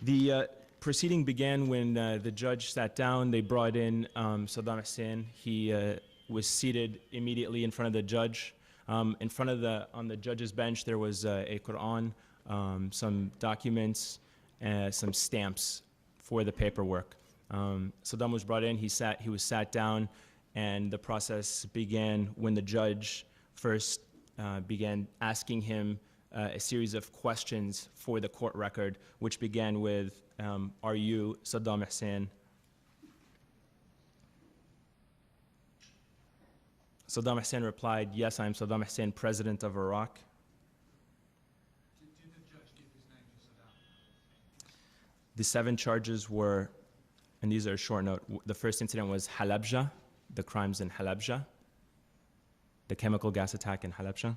The proceeding began when the judge sat down. They brought in Saddam Hussein. He was seated immediately in front of the judge. In front of on the judge's bench, there was a Quran, some documents, some stamps for the paperwork. Saddam was brought in. He was sat down, and the process began when the judge first began asking him a series of questions for the court record, which began with, are you Saddam Hussein? Saddam Hussein replied, yes, I am Saddam Hussein, president of Iraq. Did the judge give his name to Saddam? The 7 charges were, and these are a short note, the first incident was Halabjah, the crimes in Halabjah, the chemical gas attack in Halabjah.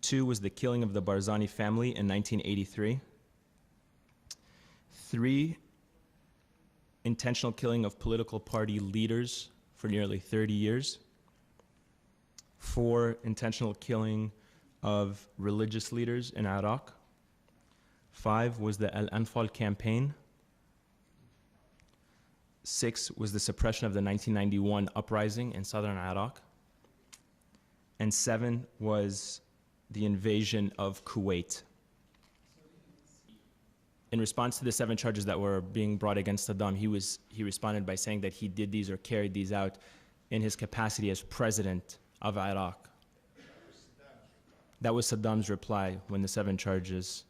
2 was the killing of the Barzani family in 1983. 3, intentional killing of political party leaders for nearly 30 years. 4, intentional killing of religious leaders in Iraq. 5 was the Anfal campaign. 6 was the suppression of the 1991 uprising in southern Iraq. And 7 was the invasion of Kuwait. In response to the 7 charges that were being brought against Saddam, he responded by saying that he did these or carried these out in his capacity as president of Iraq. That was Saddam's reply when the 7 charges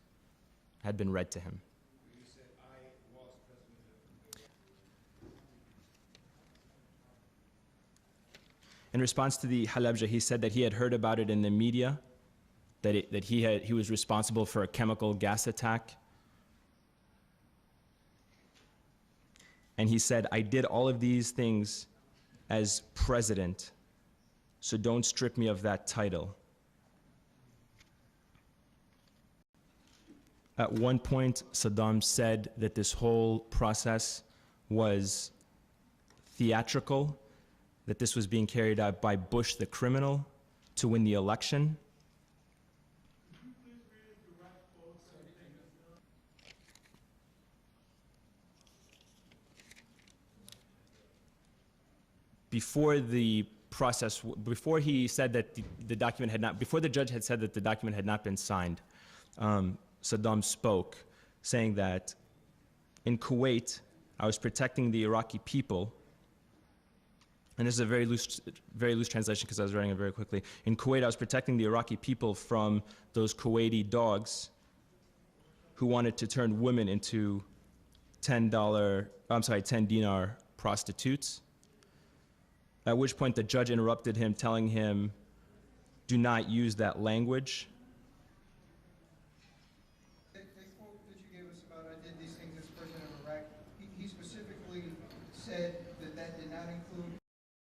had been read to him. You said, I was president of Kuwait. In response to the Halabjah, he said that he had heard about it in the media, that he was responsible for a chemical gas attack. And he said, I did all of these things as president, so don't strip me of that title. At one point, Saddam said that this whole process was theatrical, that this was being carried out by Bush the criminal to win the election. Before the process, before he said that the document had not, before the judge had said that the document had not been signed, Saddam spoke, saying that in Kuwait, I was protecting the Iraqi people. And this is a very loose translation because I was writing it very quickly. In Kuwait, I was protecting the Iraqi people from those Kuwaiti dogs who wanted to turn women into $10 dinar prostitutes. At which point the judge interrupted him, telling him, do not use that language. The quote that you gave us about I did these things as president of Iraq, he specifically said that that did not include